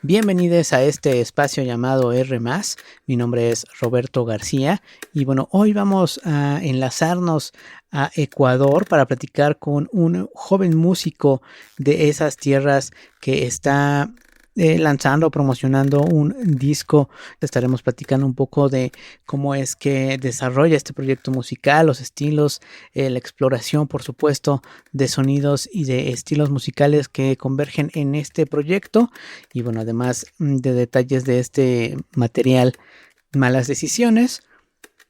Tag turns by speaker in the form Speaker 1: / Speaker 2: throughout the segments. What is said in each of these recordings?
Speaker 1: Bienvenidos a este espacio llamado R+. Mi nombre es Roberto García y bueno, hoy vamos a enlazarnos a Ecuador para platicar con un joven músico de esas tierras que está lanzando, promocionando un disco. Estaremos platicando un poco de cómo es que desarrolla este proyecto musical, los estilos, la exploración, por supuesto, de sonidos y de estilos musicales que convergen en este proyecto. Y bueno, además de detalles de este material, Malas Decisiones.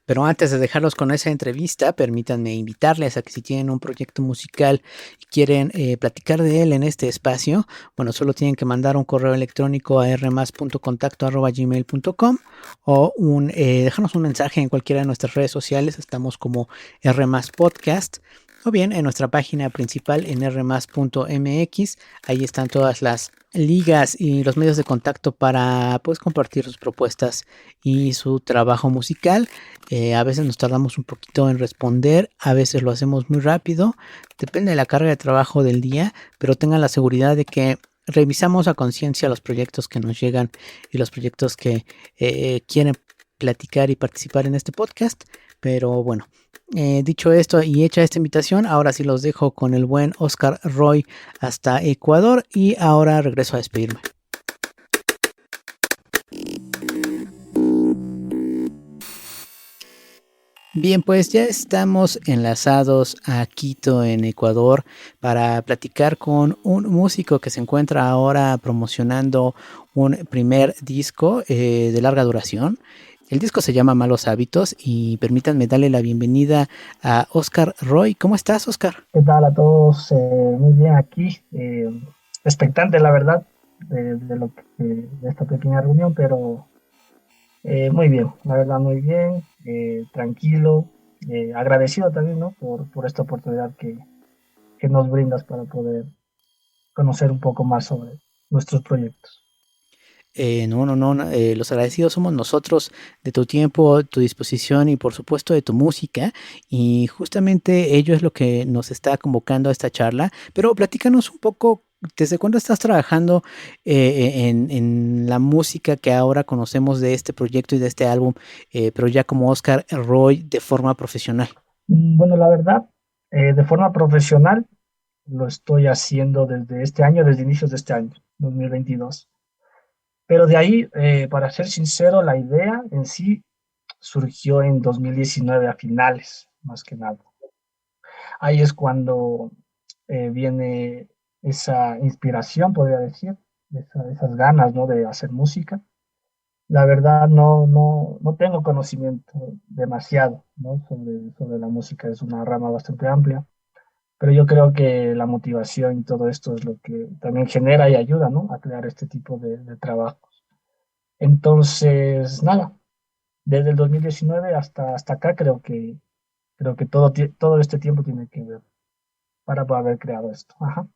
Speaker 1: Pero antes de dejarlos con esa entrevista, permítanme invitarles a que si tienen un proyecto musical y quieren platicar de él en este espacio, bueno, solo tienen que mandar un correo electrónico a rmas.contacto@gmail.com o dejarnos un mensaje en cualquiera de nuestras redes sociales. Estamos como rmaspodcast o bien en nuestra página principal en rmas.mx. Ahí están todas las ligas y los medios de contacto para pues compartir sus propuestas y su trabajo musical. A veces nos tardamos un poquito en responder, a veces lo hacemos muy rápido, depende de la carga de trabajo del día, pero tengan la seguridad de que revisamos a conciencia los proyectos que nos llegan y los proyectos que quieren platicar y participar en este podcast. Pero bueno, dicho esto y hecha esta invitación, ahora sí los dejo con el buen Oscar Roy hasta Ecuador y ahora regreso a despedirme. Bien, pues ya estamos enlazados a Quito, en Ecuador, para platicar con un músico que se encuentra ahora promocionando un primer disco de larga duración. El disco se llama Malos Hábitos y permítanme darle la bienvenida a Oscar Roy. ¿Cómo estás, Oscar?
Speaker 2: ¿Qué tal a todos? Muy bien aquí, expectante la verdad de esta pequeña reunión, pero muy bien, la verdad muy bien, tranquilo, agradecido también, ¿no? por esta oportunidad que nos brindas para poder conocer un poco más sobre nuestros proyectos.
Speaker 1: No, los agradecidos somos nosotros de tu tiempo, tu disposición y por supuesto de tu música. Y justamente ello es lo que nos está convocando a esta charla. Pero platícanos un poco, ¿desde cuándo estás trabajando en la música que ahora conocemos de este proyecto y de este álbum, pero ya como Oscar Roy de forma profesional?
Speaker 2: Bueno, la verdad, de forma profesional lo estoy haciendo desde este año, desde inicios de este año, 2022. Pero de ahí, para ser sincero, la idea en sí surgió en 2019 a finales, más que nada. Ahí es cuando viene esa inspiración, podría decir, esas ganas, ¿no? de hacer música. La verdad no tengo conocimiento demasiado, ¿no? sobre la música, es una rama bastante amplia, pero yo creo que la motivación y todo esto es lo que también genera y ayuda, ¿no? a crear este tipo de trabajos. Entonces, nada, desde el 2019 hasta acá creo que todo este tiempo tiene que ver para poder haber creado esto. Ajá.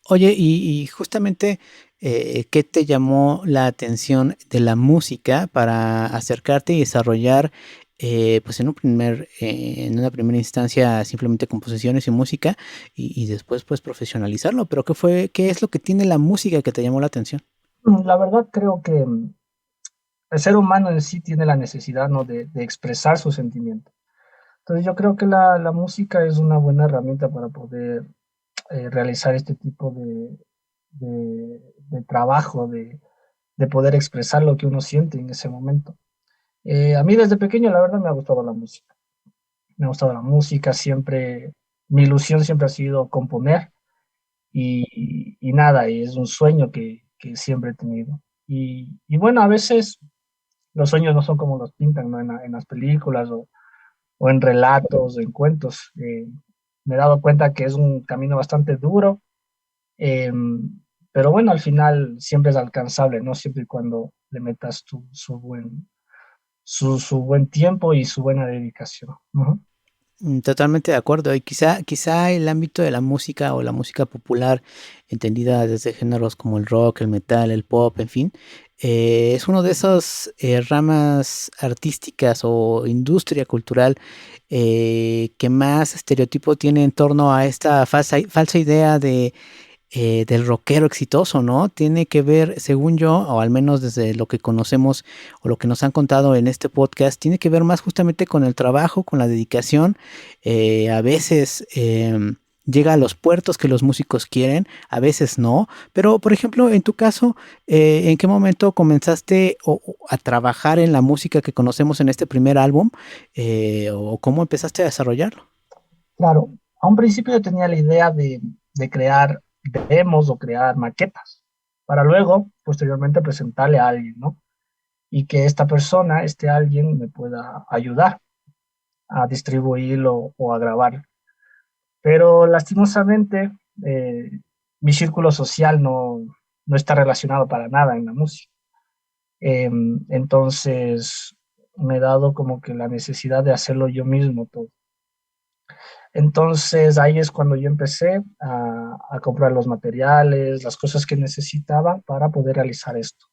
Speaker 1: Oye, y justamente, ¿qué te llamó la atención de la música para acercarte y desarrollar, pues en una primera instancia simplemente composiciones y música y después pues profesionalizarlo? Pero qué es lo que tiene la música que te llamó la atención?
Speaker 2: La verdad creo que el ser humano en sí tiene la necesidad, ¿no? de expresar sus sentimientos. Entonces yo creo que la música es una buena herramienta para poder realizar este tipo de trabajo, de poder expresar lo que uno siente en ese momento. A mí desde pequeño la verdad me ha gustado la música. Me ha gustado la música, siempre, mi ilusión siempre ha sido componer y nada, y es un sueño que siempre he tenido. Y bueno, a veces los sueños no son como los pintan, ¿no? En las películas o en relatos o en cuentos. Me he dado cuenta que es un camino bastante duro, eh, pero bueno, al final siempre es alcanzable, ¿no? Siempre y cuando le metas su buen tiempo y su buena dedicación. Ujú.
Speaker 1: Totalmente de acuerdo. Y quizá el ámbito de la música o la música popular, entendida desde géneros como el rock, el metal, el pop, en fin, es uno de esas ramas artísticas o industria cultural que más estereotipo tiene en torno a esta falsa idea de del rockero exitoso, ¿no? Tiene que ver, según yo, o al menos desde lo que conocemos o lo que nos han contado en este podcast, tiene que ver más justamente con el trabajo, con la dedicación. A veces llega a los puertos que los músicos quieren, a veces no. Pero, por ejemplo, en tu caso, ¿en qué momento comenzaste a trabajar en la música que conocemos en este primer álbum? ¿O cómo empezaste a desarrollarlo?
Speaker 2: Claro, a un principio yo tenía la idea de crear demos o crear maquetas, para luego, posteriormente, presentarle a alguien, ¿no? Y que esta persona, este alguien, me pueda ayudar a distribuirlo o a grabar. Pero lastimosamente, eh, mi círculo social no está relacionado para nada en la música. Entonces, me he dado como que la necesidad de hacerlo yo mismo todo. Entonces ahí es cuando yo empecé a comprar los materiales, las cosas que necesitaba para poder realizar esto.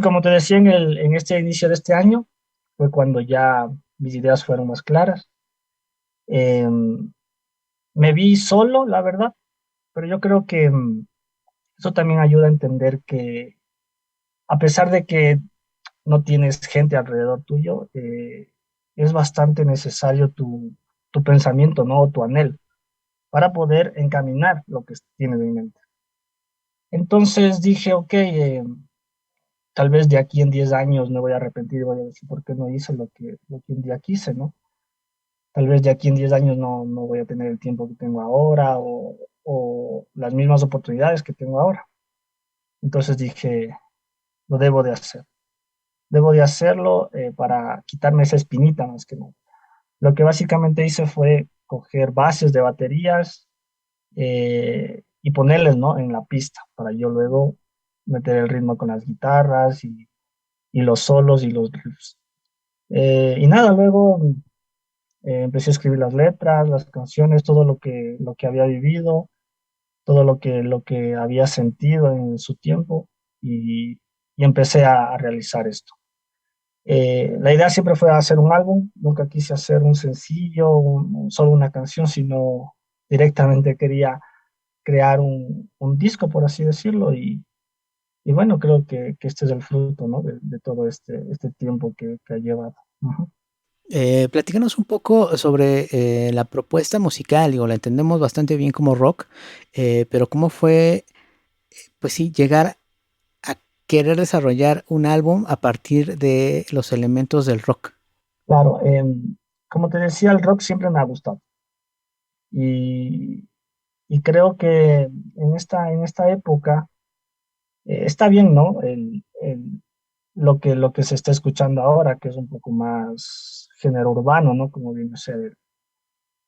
Speaker 2: Como te decía, en este inicio de este año fue cuando ya mis ideas fueron más claras. Eh, Me vi solo, la verdad, pero yo creo que eso también ayuda a entender que a pesar de que no tienes gente alrededor tuyo, es bastante necesario tu pensamiento, ¿no? Tu anhelo, para poder encaminar lo que tienes en mente. Entonces dije, ok, tal vez de aquí en 10 años me voy a arrepentir y voy a decir por qué no hice lo que un día quise, ¿no? Tal vez de aquí en 10 años no voy a tener el tiempo que tengo ahora o las mismas oportunidades que tengo ahora. Entonces dije, lo debo de hacer. Debo de hacerlo para quitarme esa espinita más que nada. Lo que básicamente hice fue coger bases de baterías y ponerles, ¿no? En la pista para yo luego meter el ritmo con las guitarras y los solos y los riffs. Y nada, luego empecé a escribir las letras, las canciones, todo lo que había vivido, todo lo que había sentido en su tiempo y empecé a realizar esto. La idea siempre fue hacer un álbum, nunca quise hacer un sencillo, solo una canción, sino directamente quería crear un disco, por así decirlo, y bueno, creo que este es el fruto, ¿no? De todo este tiempo que ha llevado. Ujú.
Speaker 1: Platícanos un poco sobre la propuesta musical, digo, la entendemos bastante bien como rock, pero ¿cómo fue, pues sí, llegar a querer desarrollar un álbum a partir de los elementos del rock?
Speaker 2: Claro, como te decía, el rock siempre me ha gustado y, y creo que en esta época está bien, ¿no? Lo que se está escuchando ahora, que es un poco más género urbano, ¿no? Como viene a ser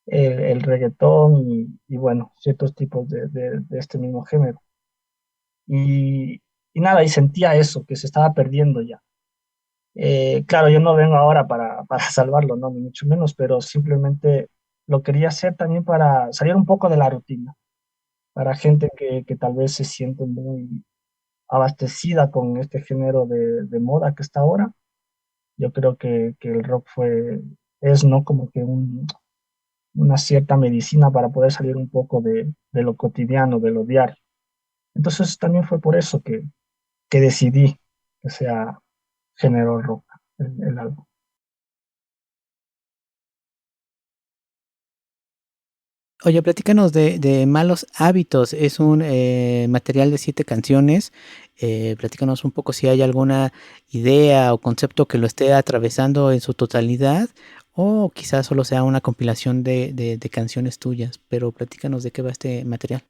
Speaker 2: el reggaetón y, bueno, ciertos tipos de este mismo género. Y nada, y sentía eso, que se estaba perdiendo ya. Claro, yo no vengo ahora para salvarlo, no, ni mucho menos, pero simplemente lo quería hacer también para salir un poco de la rutina, para gente que tal vez se siente muy abastecida con este género de moda que está ahora. Yo creo que el rock es, ¿no? Como que una cierta medicina para poder salir un poco de lo cotidiano, de lo diario. Entonces también fue por eso que decidí que sea género rock el álbum.
Speaker 1: Oye, platícanos de Malos Hábitos, es un material de 7 canciones. Platícanos un poco si hay alguna idea o concepto que lo esté atravesando en su totalidad, o quizás solo sea una compilación de canciones tuyas, pero platícanos de qué va este material.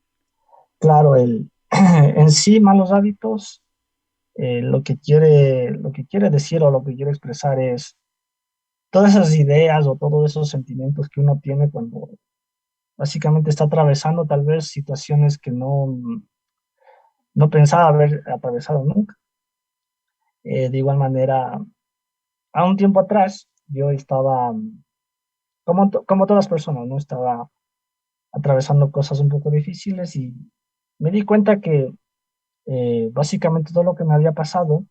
Speaker 2: Claro, en sí, malos hábitos, lo que quiere decir o lo que quiere expresar es todas esas ideas o todos esos sentimientos que uno tiene cuando básicamente está atravesando tal vez situaciones que no pensaba haber atravesado nunca. De igual manera, a un tiempo atrás, yo estaba, como todas personas, ¿no? Estaba atravesando cosas un poco difíciles y me di cuenta que básicamente todo lo que me había pasado,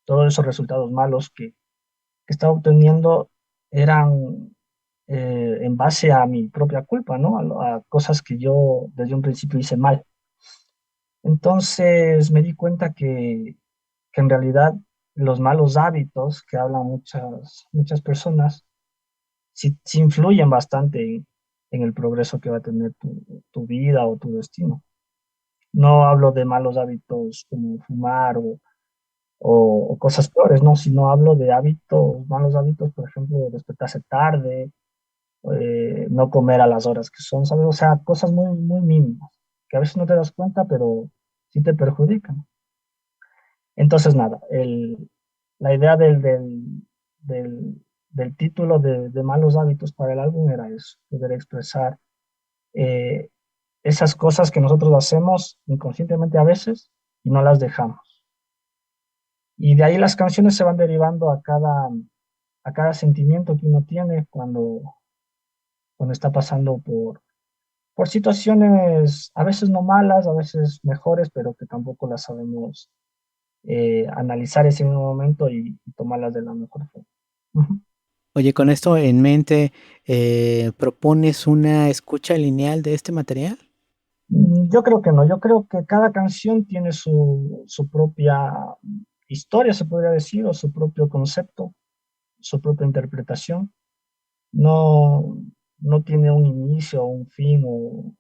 Speaker 2: todos esos resultados malos que estaba obteniendo eran en base a mi propia culpa, ¿no? A cosas que yo desde un principio hice mal. Entonces me di cuenta que en realidad los malos hábitos que hablan muchas personas sí influyen bastante en el progreso que va a tener tu vida o tu destino. No hablo de malos hábitos como fumar o cosas peores, no, sino hablo de hábitos, malos hábitos, por ejemplo, de despertarse tarde, no comer a las horas que son, ¿sabes? O sea, cosas muy mínimas, que a veces no te das cuenta, pero sí te perjudican. Entonces, nada, la idea del título de Malos Hábitos para el álbum era eso, poder expresar eh, esas cosas que nosotros hacemos inconscientemente a veces y no las dejamos. Y de ahí las canciones se van derivando a cada sentimiento que uno tiene cuando está pasando por situaciones a veces no malas, a veces mejores, pero que tampoco las sabemos analizar ese mismo momento y tomarlas de la mejor forma. Ujú.
Speaker 1: Oye, con esto en mente, ¿propones una escucha lineal de este material?
Speaker 2: Yo creo que no, yo creo que cada canción tiene su propia historia, se podría decir, o su propio concepto, su propia interpretación. No, no tiene un inicio o un fin, o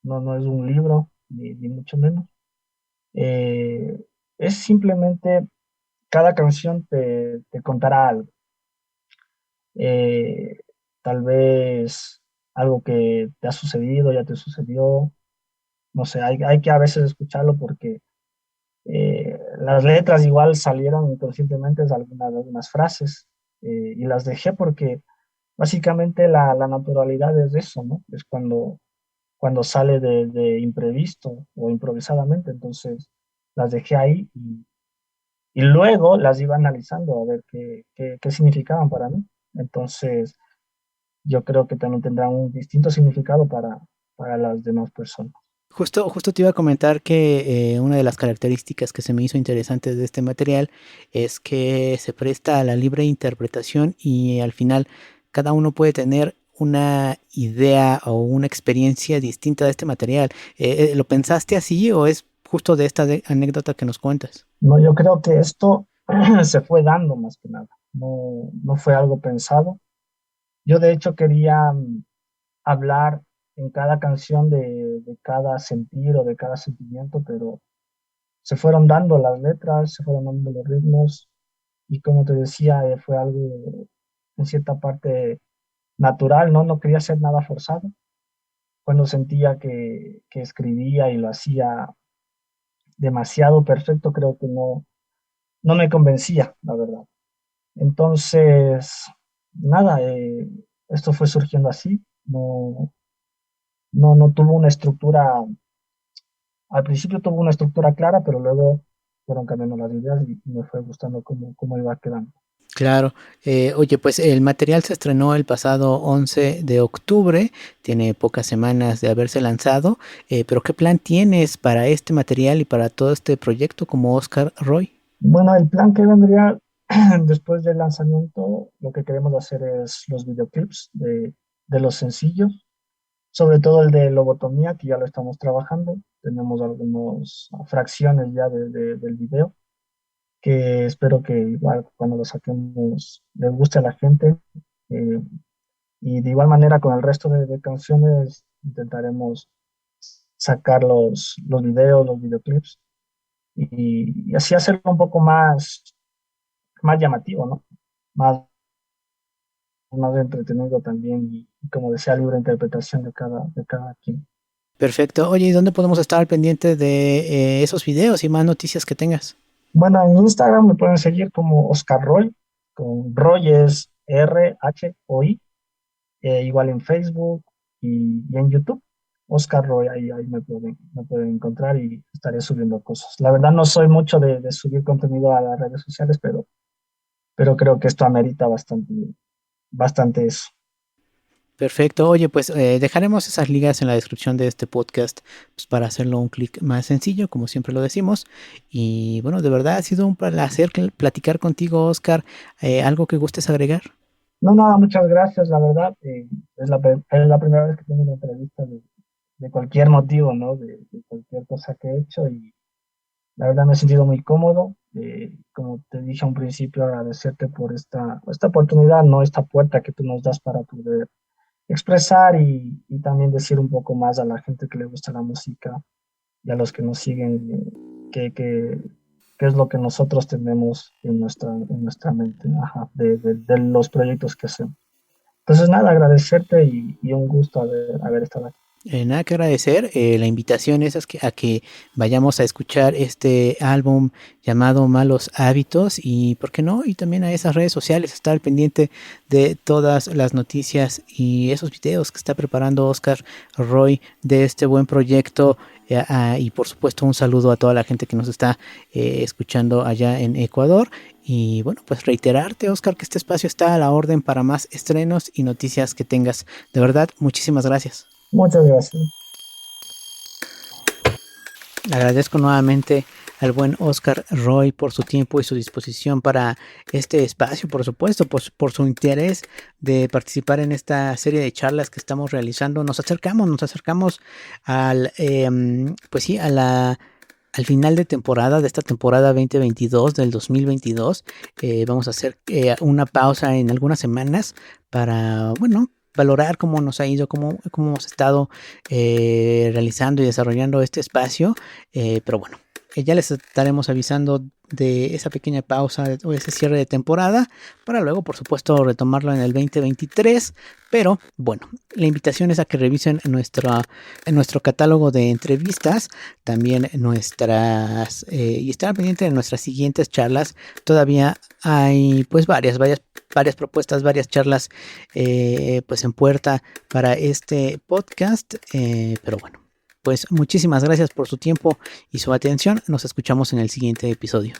Speaker 2: no es un libro, ni mucho menos. Eh, es simplemente cada canción te contará algo. Eh, Tal vez algo que te ha sucedido, ya te sucedió. No sé, hay que a veces escucharlo porque las letras igual salieron inconscientemente de algunas frases y las dejé porque básicamente la naturalidad es eso, ¿no? Es cuando sale de imprevisto o improvisadamente, entonces las dejé ahí y luego las iba analizando a ver qué significaban para mí. Entonces yo creo que también tendrán un distinto significado para las demás personas.
Speaker 1: Justo te iba a comentar que una de las características que se me hizo interesante de este material es que se presta a la libre interpretación y al final cada uno puede tener una idea o una experiencia distinta de este material. ¿Lo pensaste así o es justo de esta anécdota que nos cuentas?
Speaker 2: No, yo creo que esto se fue dando más que nada, no fue algo pensado. Yo de hecho quería hablar en cada canción de cada sentir o de cada sentimiento, pero se fueron dando las letras, se fueron dando los ritmos y como te decía, fue algo en cierta parte natural, ¿no? No quería hacer nada forzado. Cuando sentía que escribía y lo hacía demasiado perfecto, creo que no me convencía, la verdad. Entonces, nada, esto fue surgiendo así, no tuvo una estructura, al principio tuvo una estructura clara, pero luego fueron cambiando las ideas y me fue gustando cómo iba quedando.
Speaker 1: Claro. Oye, pues el material se estrenó el pasado 11 de octubre, tiene pocas semanas de haberse lanzado, pero ¿qué plan tienes para este material y para todo este proyecto como Oscar Roy?
Speaker 2: Bueno, el plan que vendría después del lanzamiento, lo que queremos hacer es los videoclips de los sencillos, sobre todo el de Lobotomía, que ya lo estamos trabajando. Tenemos algunas fracciones ya del video, que espero que igual cuando lo saquemos les guste a la gente. eh, y de igual manera con el resto de canciones intentaremos sacar los videos, los videoclips, y así hacerlo un poco más llamativo, ¿no? Más, más entretenido también y como decía, libre interpretación de cada quien.
Speaker 1: Perfecto. Oye, ¿y dónde podemos estar al pendiente de esos videos y más noticias que tengas?
Speaker 2: Bueno, en Instagram me pueden seguir como Oscar Roy, con Roy es RHOI, igual en Facebook y en YouTube. Oscar Roy, ahí me pueden encontrar y estaré subiendo cosas. La verdad no soy mucho de subir contenido a las redes sociales, pero creo que esto amerita bastante eso.
Speaker 1: Perfecto. Oye, pues dejaremos esas ligas en la descripción de este podcast pues, para hacerlo un clic más sencillo, como siempre lo decimos. Y bueno, de verdad ha sido un placer platicar contigo, Oscar. ¿Algo que gustes agregar?
Speaker 2: No, nada, muchas gracias, la verdad. Es la primera vez que tengo una entrevista de cualquier motivo, ¿no? De cualquier cosa que he hecho y la verdad me he sentido muy cómodo. Como te dije a un principio, agradecerte por esta oportunidad, ¿no? Esta puerta que tú nos das para poder expresar y también decir un poco más a la gente que le gusta la música y a los que nos siguen, que, que, qué es lo que nosotros tenemos en nuestra mente, ajá, de los proyectos que hacemos. Entonces, nada, agradecerte y un gusto haber estado aquí.
Speaker 1: Nada que agradecer, la invitación es a que vayamos a escuchar este álbum llamado Malos Hábitos y, ¿por qué no? Y también a esas redes sociales, estar al pendiente de todas las noticias y esos videos que está preparando Oscar Roy de este buen proyecto. Y por supuesto un saludo a toda la gente que nos está escuchando allá en Ecuador. Y bueno, pues reiterarte, Oscar, que este espacio está a la orden para más estrenos y noticias que tengas. De verdad, muchísimas gracias.
Speaker 2: Muchas gracias.
Speaker 1: Agradezco nuevamente al buen Oscar Roy por su tiempo y su disposición para este espacio, por supuesto, por su interés de participar en esta serie de charlas que estamos realizando. Nos acercamos al, pues sí, al final de temporada, de esta temporada 2022 del 2022. Vamos a hacer una pausa en algunas semanas para, bueno, valorar cómo nos ha ido, cómo hemos estado realizando y desarrollando este espacio. Pero bueno, ya les estaremos avisando de esa pequeña pausa o ese cierre de temporada para luego, por supuesto, retomarlo en el 2023. Pero bueno, la invitación es a que revisen en nuestro catálogo de entrevistas, también y estar pendiente de nuestras siguientes charlas. Todavía hay pues varias propuestas, varias charlas pues en puerta para este podcast. Pero bueno, pues muchísimas gracias por su tiempo y su atención. Nos escuchamos en el siguiente episodio.